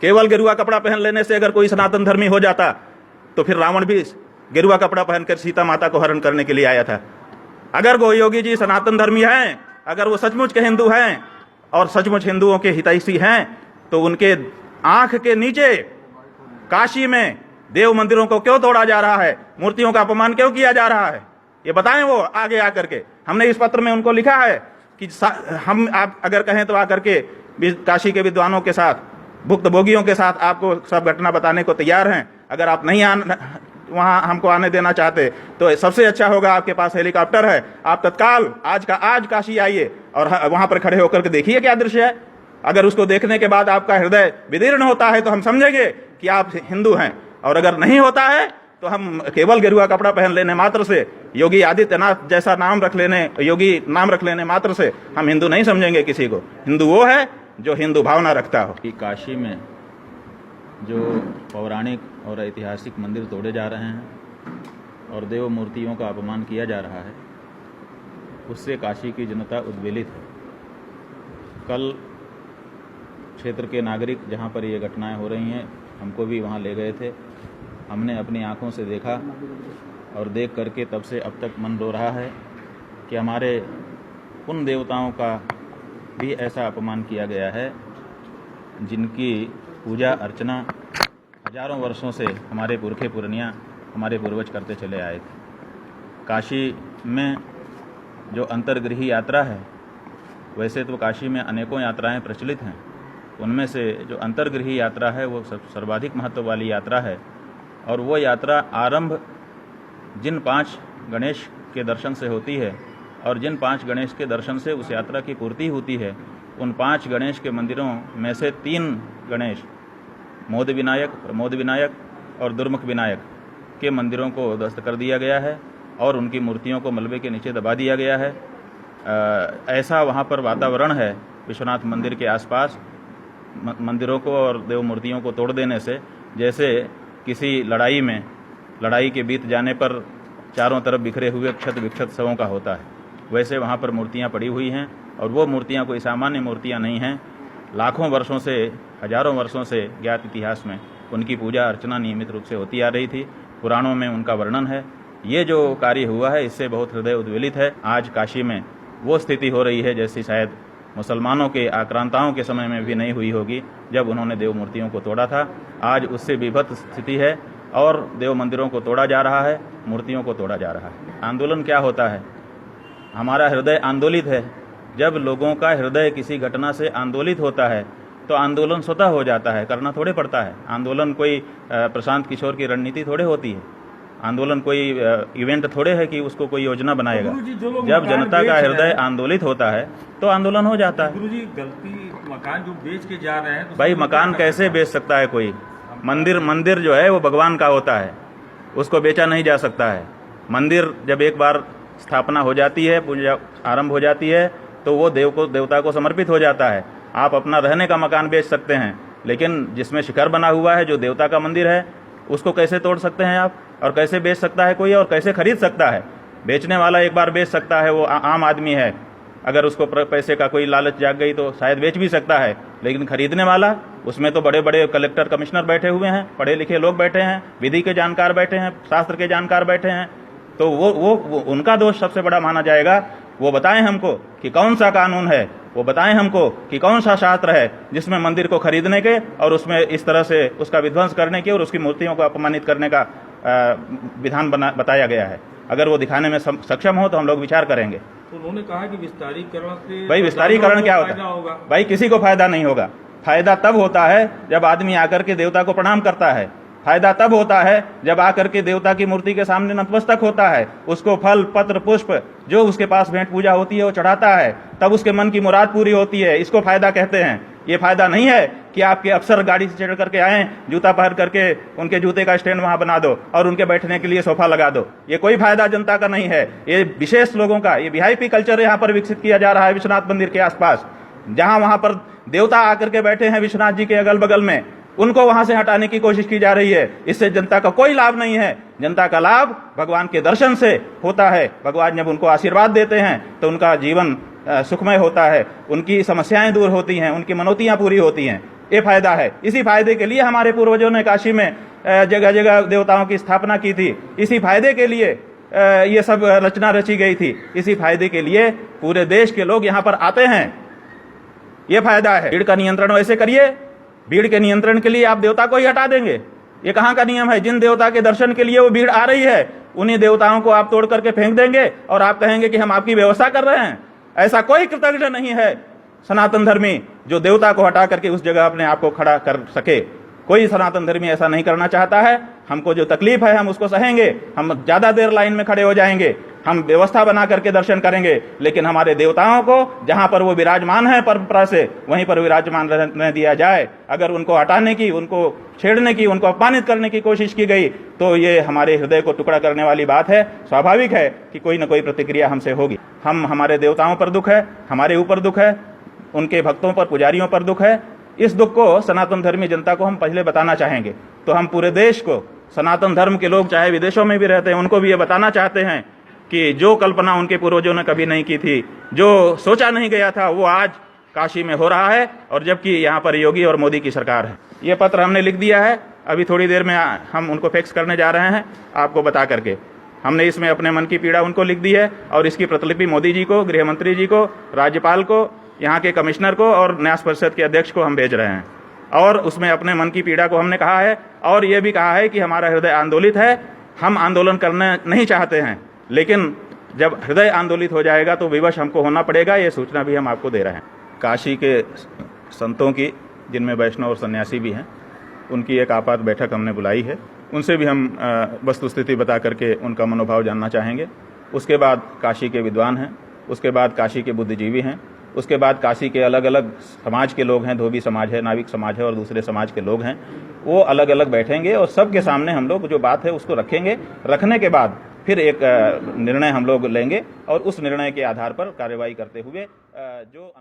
केवल गेरुआ कपड़ा पहन लेने से अगर कोई सनातन धर्मी हो जाता तो फिर रावण भी गेरुआ कपड़ा पहनकर सीता माता को हरण करने के लिए आया था। अगर वो योगी जी सनातन धर्मी हैं, अगर वो सचमुच के हिंदू हैं और सचमुच हिंदुओं के हितैषी हैं, तो उनके आंख के नीचे काशी में देव मंदिरों को क्यों तोड़ा जा रहा है, मूर्तियों का अपमान क्यों किया जा रहा है, ये बताएं वो आगे आकर के। हमने इस पत्र में उनको लिखा है कि हम आप अगर कहें तो आकर के काशी के विद्वानों के साथ, भुक्तभोगियों के साथ आपको सब घटना बताने को तैयार हैं। अगर आप नहीं वहाँ हमको आने देना चाहते तो सबसे अच्छा होगा, आपके पास हेलीकॉप्टर है, आप तत्काल आज काशी आइए और वहाँ पर खड़े होकर के देखिए क्या दृश्य है। अगर उसको देखने के बाद आपका हृदय विदीर्ण होता है तो हम समझेंगे कि आप हिंदू हैं, और अगर नहीं होता है तो हम केवल गेरुआ कपड़ा पहन लेने मात्र से, योगी आदित्यनाथ जैसा योगी नाम रख लेने मात्र से हम हिंदू नहीं समझेंगे किसी को। हिंदू वो है जो हिंदू भावना रखता हो। कि काशी में जो पौराणिक और ऐतिहासिक मंदिर तोड़े जा रहे हैं और देव मूर्तियों का अपमान किया जा रहा है, उससे काशी की जनता उद्वेलित है। कल क्षेत्र के नागरिक जहां पर ये घटनाएं हो रही हैं, हमको भी वहां ले गए थे। हमने अपनी आंखों से देखा और देख करके तब से अब तक मन रो रहा है कि हमारे उन देवताओं का भी ऐसा अपमान किया गया है जिनकी पूजा अर्चना हजारों वर्षों से हमारे पुरखे पुरनिया, हमारे पूर्वज करते चले आए थे। काशी में जो अंतर्गृही यात्रा है, वैसे तो काशी में अनेकों यात्राएं प्रचलित हैं, उनमें से जो अंतर्गृही यात्रा है वो सर्वाधिक महत्व वाली यात्रा है। और वो यात्रा आरंभ जिन 5 गणेश के दर्शन से होती है और जिन 5 गणेश के दर्शन से उस यात्रा की पूर्ति होती है, उन 5 गणेश के मंदिरों में से 3 गणेश मोद विनायक और दुर्मुख विनायक के मंदिरों को ध्वस्त कर दिया गया है और उनकी मूर्तियों को मलबे के नीचे दबा दिया गया है। ऐसा वहाँ पर वातावरण है विश्वनाथ मंदिर के आसपास, मंदिरों को और देव मूर्तियों को तोड़ देने से जैसे किसी लड़ाई के बीत जाने पर चारों तरफ बिखरे हुए क्षत विक्षत शवों का होता है, वैसे वहाँ पर मूर्तियाँ पड़ी हुई हैं। और वो मूर्तियाँ कोई सामान्य मूर्तियाँ नहीं हैं। लाखों वर्षों से, हजारों वर्षों से ज्ञात इतिहास में उनकी पूजा अर्चना नियमित रूप से होती आ रही थी। पुराणों में उनका वर्णन है। ये जो कार्य हुआ है इससे बहुत हृदय उद्वेलित है। आज काशी में वो स्थिति हो रही है जैसी शायद मुसलमानों के आक्रांताओं के समय में भी नहीं हुई होगी जब उन्होंने देव मूर्तियों को तोड़ा था। आज उससे विभत्स स्थिति है और देव मंदिरों को तोड़ा जा रहा है, मूर्तियों को तोड़ा जा रहा है। आंदोलन क्या होता है? हमारा हृदय आंदोलित है। जब लोगों का हृदय किसी घटना से आंदोलित होता है तो आंदोलन स्वतः हो जाता है, करना थोड़े पड़ता है। आंदोलन कोई प्रशांत किशोर की रणनीति थोड़े होती है। आंदोलन कोई इवेंट थोड़े है कि उसको कोई योजना बनाएगा। जब जनता का हृदय आंदोलित होता है तो आंदोलन हो जाता है। गुरुजी, गलती मकान जो बेच के जा रहे हैं तो भाई, मकान कैसे बेच सकता है कोई? मंदिर जो है वो भगवान का होता है, उसको बेचा नहीं जा सकता है। मंदिर जब एक बार स्थापना हो जाती है, पूजा आरंभ हो जाती है, तो वो देवता को समर्पित हो जाता है। आप अपना रहने का मकान बेच सकते हैं, लेकिन जिसमें शिखर बना हुआ है, जो देवता का मंदिर है, उसको कैसे तोड़ सकते हैं आप? और कैसे बेच सकता है कोई? और कैसे खरीद सकता है? बेचने वाला एक बार बेच सकता है, वो आम आदमी है। अगर उसको पैसे का कोई लालच जाग गई तो शायद बेच भी सकता है, लेकिन खरीदने वाला, उसमें तो बड़े बड़े कलेक्टर कमिश्नर बैठे हुए हैं, पढ़े लिखे लोग बैठे हैं, विधि के जानकार बैठे हैं, शास्त्र के जानकार बैठे हैं। तो वो उनका दोष सबसे बड़ा माना जाएगा। वो बताएं हमको कि कौन सा कानून है, वो बताएं हमको कि कौन सा शास्त्र है जिसमें मंदिर को खरीदने के और उसमें इस तरह से उसका विध्वंस करने के और उसकी मूर्तियों को अपमानित करने का विधान बताया गया है। अगर वो दिखाने में सक्षम हो तो हम लोग विचार करेंगे। तो उन्होंने कहा कि विस्तारीकरण से भाई, विस्तारीकरण क्या होता है? भाई, किसी को फायदा नहीं होगा। फायदा तब होता है जब आदमी आकर के देवता को प्रणाम करता है। फायदा तब होता है जब आकर के देवता की मूर्ति के सामने नतमस्तक होता है, उसको फल पत्र पुष्प जो उसके पास भेंट पूजा होती है वो चढ़ाता है, तब उसके मन की मुराद पूरी होती है। इसको फायदा कहते हैं। ये फायदा नहीं है कि आपके अफसर गाड़ी से चढ़ करके आए, जूता पहन करके उनके जूते का स्टैंड वहां बना दो और उनके बैठने के लिए सोफा लगा दो। ये कोई फायदा जनता का नहीं है। ये विशेष लोगों का, ये वीआईपी कल्चर यहाँ पर विकसित किया जा रहा है विश्वनाथ मंदिर के आसपास। जहां वहां पर देवता आकर के बैठे हैं विश्वनाथ जी के अगल बगल में, उनको वहां से हटाने की कोशिश की जा रही है। इससे जनता का कोई लाभ नहीं है। जनता का लाभ भगवान के दर्शन से होता है। भगवान जब उनको आशीर्वाद देते हैं तो उनका जीवन सुखमय होता है, उनकी समस्याएं दूर होती हैं, उनकी मनौतियां पूरी होती हैं। ये फायदा है। इसी फायदे के लिए हमारे पूर्वजों ने काशी में जगह जगह देवताओं की स्थापना की थी। इसी फायदे के लिए ये सब रचना रची गई थी। इसी फायदे के लिए पूरे देश के लोग यहाँ पर आते हैं। ये फायदा है। भीड़ का नियंत्रण वैसे करिए, भीड़ के नियंत्रण के लिए आप देवता को ही हटा देंगे। ये कहाँ का नियम है? जिन देवता के दर्शन के लिए वो भीड़ आ रही है, उन्हीं देवताओं को आप तोड़ करके फेंक देंगे और आप कहेंगे कि हम आपकी व्यवस्था कर रहे हैं। ऐसा कोई कृतज्ञ नहीं है सनातन धर्मी जो देवता को हटा करके उस जगह अपने आप को खड़ा कर सके। कोई सनातन धर्मी ऐसा नहीं करना चाहता है। हमको जो तकलीफ है हम उसको सहेंगे, हम ज्यादा देर लाइन में खड़े हो जाएंगे, हम व्यवस्था बना करके दर्शन करेंगे, लेकिन हमारे देवताओं को जहां पर वो विराजमान है परंपरा से, वहीं पर विराजमान रहने दिया जाए। अगर उनको हटाने की, उनको छेड़ने की, उनको अपमानित करने की कोशिश की गई तो ये हमारे हृदय को टुकड़ा करने वाली बात है। स्वाभाविक है कि कोई न कोई प्रतिक्रिया हमसे होगी। हमारे देवताओं पर दुख है, हमारे ऊपर दुख है, उनके भक्तों पर, पुजारियों पर दुख है। इस दुख को सनातन धर्मी जनता को हम पहले बताना चाहेंगे। तो हम पूरे देश को, सनातन धर्म के लोग चाहे विदेशों में भी रहते हैं, उनको भी ये बताना चाहते हैं कि जो कल्पना उनके पूर्वजों ने कभी नहीं की थी, जो सोचा नहीं गया था, वो आज काशी में हो रहा है। और जबकि यहाँ पर योगी और मोदी की सरकार है। ये पत्र हमने लिख दिया है, अभी थोड़ी देर में हम उनको फैक्स करने जा रहे हैं आपको बता करके। हमने इसमें अपने मन की पीड़ा उनको लिख दी है और इसकी प्रतिलिपि मोदी जी को, गृह मंत्री जी को, राज्यपाल को, यहाँ के कमिश्नर को और न्यास परिषद के अध्यक्ष को हम भेज रहे हैं। और उसमें अपने मन की पीड़ा को हमने कहा है और ये भी कहा है कि हमारा हृदय आंदोलित है, हम आंदोलन करना नहीं चाहते हैं, लेकिन जब हृदय आंदोलित हो जाएगा तो विवश हमको होना पड़ेगा। ये सूचना भी हम आपको दे रहे हैं। काशी के संतों की, जिनमें वैष्णव और सन्यासी भी हैं, उनकी एक आपात बैठक हमने बुलाई है। उनसे भी हम वस्तुस्थिति बता करके उनका मनोभाव जानना चाहेंगे। उसके बाद काशी के विद्वान हैं, उसके बाद काशी के बुद्धिजीवी हैं, उसके बाद काशी के अलग अलग समाज के लोग हैं, धोबी समाज है, नाविक समाज है और दूसरे समाज के लोग हैं। वो अलग अलग बैठेंगे और सबके सामने हम लोग जो बात है उसको रखेंगे। रखने के बाद फिर एक निर्णय हम लोग लेंगे और उस निर्णय के आधार पर कार्रवाई करते हुए जो